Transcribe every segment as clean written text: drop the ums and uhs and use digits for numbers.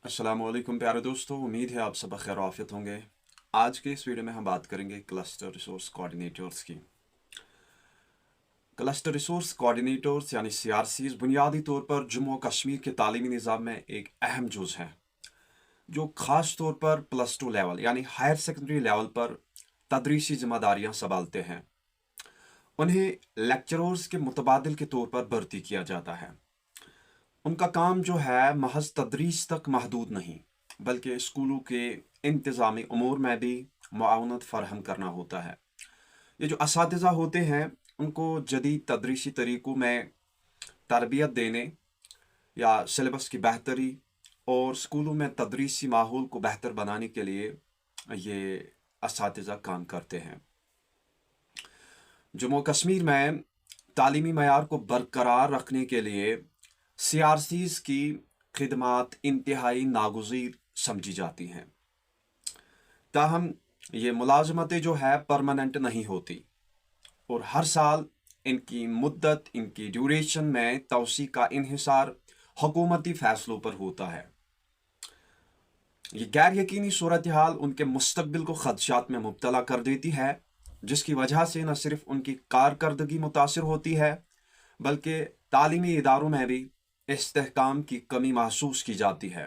अस्सलाम वालेकुम प्यारे दोस्तों, उम्मीद है आप सब खैर आफियत होंगे। आज के इस वीडियो में हम बात करेंगे क्लस्टर रिसोर्स कोऑर्डिनेटर्स की। क्लस्टर रिसोर्स कोऑर्डिनेटर्स यानी CRCs बुनियादी तौर पर जम्मू और कश्मीर के तालीमी निज़ाम में एक अहम जुज़ हैं, जो ख़ास तौर पर +2 लेवल यानी हायर सेकेंडरी लेवल पर तदरीसी जिम्मेदारियाँ संभालते हैं। उन्हें लेक्चरर्स के मुतबादिल के तौर पर भर्ती किया जाता है। उनका काम जो है महज तदरीस तक महदूद नहीं, बल्कि स्कूलों के इंतज़ामी उमूर में भी मुआवनत फ़राहम करना होता है। ये जो असातिज़ा होते हैं उनको जदीद तदरीसी तरीक़ों में तरबियत देने या सिलेबस की बेहतरी और स्कूलों में तदरीसी माहौल को बेहतर बनाने के लिए ये असातिज़ा काम करते हैं। जम्मू कश्मीर में तालीमी मयार को बरकरार रखने के लिए CRCs की खिदमात इंतहाई नागुज़ीर समझी जाती हैं। ताहम ये मुलाजमतें जो है परमानेंट नहीं होती और हर साल इनकी मुद्दत, इनकी ड्यूरेशन में तोसी का इन्हिसार हुकूमती फ़ैसलों पर होता है। ये गैर यकीनी सूरत हाल उनके मुस्तकबिल को ख़दशात में मुब्तला कर देती है, जिसकी वजह से न सिर्फ उनकी कारकर्दगी मुतासिर होती है, बल्कि तालीमी इदारों में भी इस्तेहकाम की कमी महसूस की जाती है।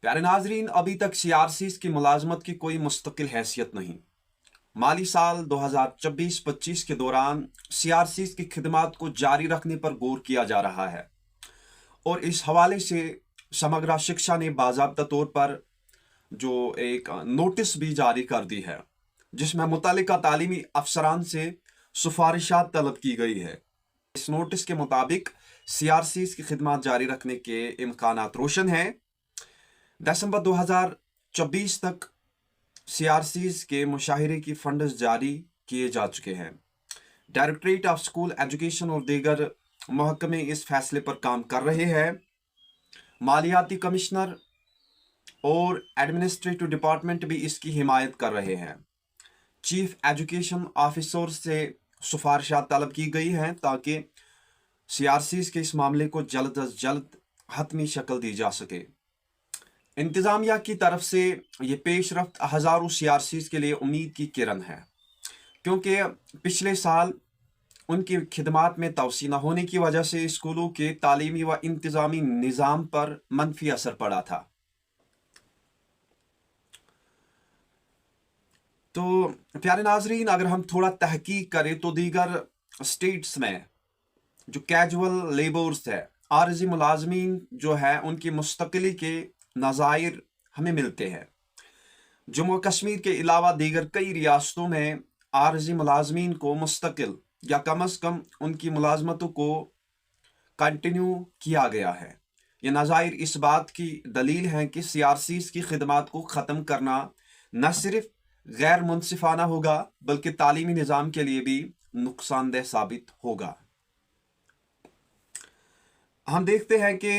प्यारे नाजरीन, अभी तक CRCs की मुलाजमत की कोई मुस्तकिल हैसियत नहीं। माली साल 2024-25 के दौरान CRCs की खिदमात को जारी रखने पर गौर किया जा रहा है और इस हवाले से समग्र शिक्षा ने बाज़ाब्ता तौर पर जो एक नोटिस भी जारी कर दी है, जिसमें मुतल्लिका तालीमी अफसरान से सिफारिशात तलब की गई है। इस नोटिस के मुताबिक CRCs की खिदमत जारी रखने के इम्कानात रोशन हैं। दिसंबर 2024 तक CRCs के मुशाहिरे की फंड्स जारी किए जा चुके हैं। डायरेक्टरेट ऑफ स्कूल एजुकेशन और दीगर महकमे इस फैसले पर काम कर रहे हैं। मालियाती कमिश्नर और एडमिनिस्ट्रेटिव डिपार्टमेंट भी इसकी हिमायत कर रहे हैं। चीफ एजुकेशन ऑफिसर से सिफारिशात तलब की गई हैं ताकि CRCs के इस मामले को जल्द अज जल्द हतमी शक्ल दी जा सके। इंतज़ामिया की तरफ से ये पेशरफ्त हज़ारों CRCs के लिए उम्मीद की किरण है, क्योंकि पिछले साल उनकी खिदमात में तोसी न होने की वजह से स्कूलों के तालीमी व इंतज़ामी निज़ाम पर मनफी असर पड़ा था। तो प्यारे नाजरीन, अगर हम थोड़ा तहकीक करें तो दीगर स्टेट्स में जो कैजुअल लेबर्स है, आरजी मुलाजमीन जो है, उनकी मुस्तकिली के नज़ायर हमें मिलते हैं। जम्मू कश्मीर के अलावा दीगर कई रियासतों में आरजी मुलाजमीन को मुस्तकिल या कम अज़ कम उनकी मुलाजमतों को कंटिन्यू किया गया है। ये नज़ायर इस बात की दलील हैं कि CRCs की खिदमात को ख़त्म करना न सिर्फ गैर मुनसिफाना होगा, बल्कि तालीमी निज़ाम के लिए भी नुकसानदेह साबित होगा। हम देखते हैं कि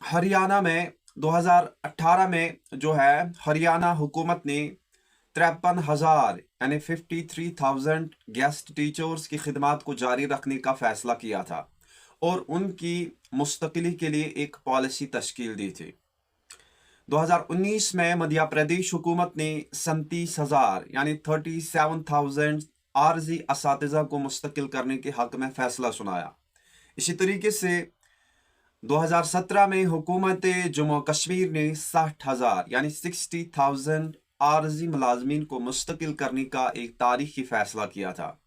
हरियाणा में 2018 में जो है, हरियाणा हुकूमत ने 53,000 यानी 53,000 गेस्ट टीचर्स की खिदमात को जारी रखने का फैसला किया था और उनकी मुस्तकिली के लिए एक पॉलिसी तश्कील दी थी। 2019 में मध्य प्रदेश हुकूमत ने 37,000 यानी 37,000 आरजी असातिज़ा को मुस्तकिल करने के हक में फैसला सुनाया। इसी तरीके से 2017 में हुकूमत जम्मू कश्मीर ने 60,000 यानी 60,000 आरजी मुलाजमीन को मुस्तकिल करने का एक तारीखी फैसला किया था,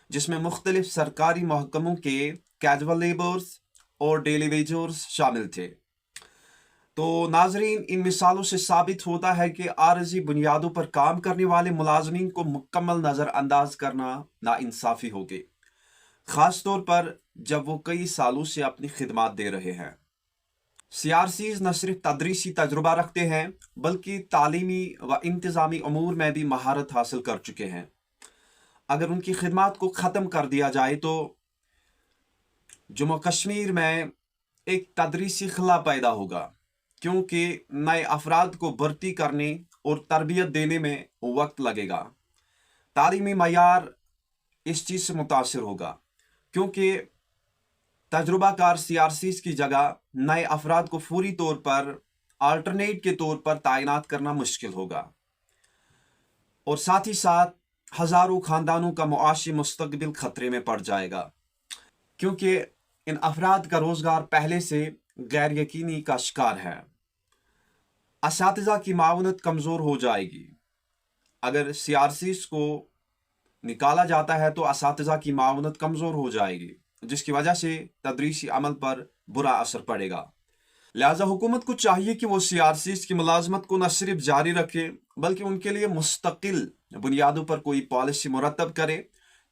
जिसमें मुख्तलिफ सरकारी महकमों के कैजुअल लेबर्स और डेली वेजर्स शामिल थे। तो नाजरीन, इन मिसालों से साबित होता है कि आरजी बुनियादों पर काम करने वाले मुलाजमीन को मुकम्मल नज़रअंदाज करना नाइंसाफ़ी होगी, ख़ास तौर पर जब वो कई सालों से अपनी खिदमात दे रहे हैं। CRCs न सिर्फ तदरीसी तजुर्बा रखते हैं, बल्कि तालीमी व इंतज़ामी अमूर में भी महारत हासिल कर चुके हैं। अगर उनकी खिदमात को ख़त्म कर दिया जाए तो जम्मू कश्मीर में एक तदरीसी खला पैदा होगा, क्योंकि नए अफराद को भर्ती करने और तरबियत देने में वक्त लगेगा। तालीमी मयार इस चीज़ से मुतासिर होगा, क्योंकि तजुर्बाकार CRCs की जगह नए अफराद को फौरी तौर पर अल्टरनेट के तौर पर तैनात करना मुश्किल होगा और साथ ही साथ हज़ारों ख़ानदानों का मुआशी मुस्तकबिल ख़तरे में पड़ जाएगा, क्योंकि इन अफराद का रोज़गार पहले से गैर यकीनी का शिकार है। असातिज़ा की मावनत कमज़ोर हो जाएगी। अगर CRCs को निकाला जाता है तो असातिज़ा की मावनत कमज़ोर हो जाएगी, जिसकी वजह से तदरीसी अमल पर बुरा असर पड़ेगा। लिहाजा हुकूमत को चाहिए कि वो CRCs की मुलाजमत को न सिर्फ जारी रखे बल्कि उनके लिए मुस्तकिल बुनियादों पर कोई पॉलिसी मुरतब करे,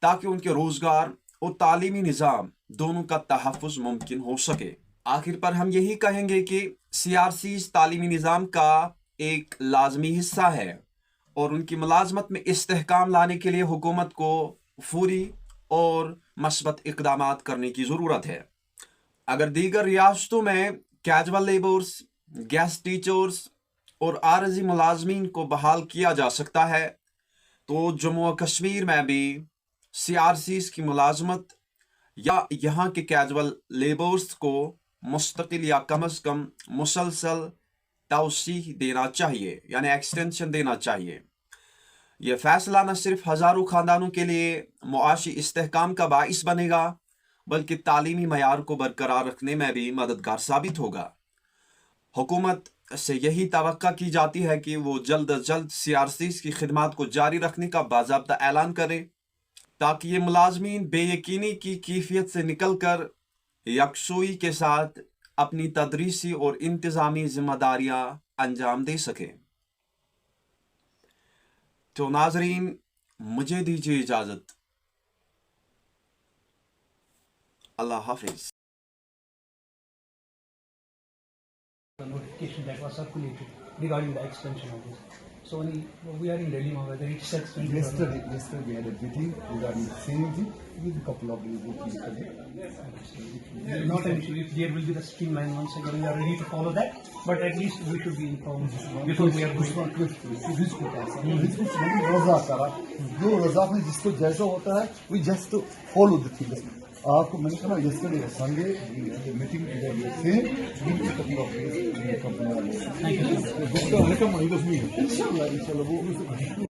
ताकि उनके रोज़गार और तालीमी निज़ाम दोनों का तहफ़्फ़ुज़ मुमकिन हो सके। आखिर पर हम यही कहेंगे कि CRCs तालीमी निज़ाम का एक लाजमी हिस्सा है और उनकी मुलाजमत में इस्तेहकाम लाने के लिए हुकूमत को फौरी और मस्बत इक़दामात करने की ज़रूरत है। अगर दीगर रियासतों में कैजुअल लेबर्स, गेस्ट टीचर्स और आरज़ी मुलाजमीन को बहाल किया जा सकता है, तो जम्मू और कश्मीर में भी CRCs की मुलाजमत या यहाँ के कैजुअल लेबर्स को मुस्तकिल या कम अज़ कम मुसलसल तौसीह देना चाहिए, यानी एक्सटेंशन देना चाहिए। यह फ़ैसला न सिर्फ हज़ारों ख़ानदानों के लिए मुआशी इस्तेहकाम का बाइस बनेगा बल्कि तालीमी मयार को बरकरार रखने में भी मददगार साबित होगा। हुकूमत से यही तवक्का की जाती है कि वो जल्द अज जल्द CRCs की खिदमात को जारी रखने का बाज़ाब्ता ऐलान करे, ताकि ये मुलाजमीन बेयकीनी की कैफियत से निकल कर यकसुई के साथ अपनी तदरीसी और इंतज़ामी जिम्मेदारियाँ अंजाम दे सकें। तो नाज़रीन, मुझे दीजिए इजाज़त। Allah Hafiz. The notification that was circulated regarding the extension of this. So we are in dilemma whether it's extended. Yesterday we had a meeting regarding the same thing with a couple of days. Not an issue. If there will be the streamline once again, we are ready to follow that. But at least we should be informed before we are going. रजा करा जो रजा में जिसको जैसा होता है we just follow the things. आपको मैंने कहा yesterday Sunday meeting same with a couple of days. Thank you. इंशाल्लाह वो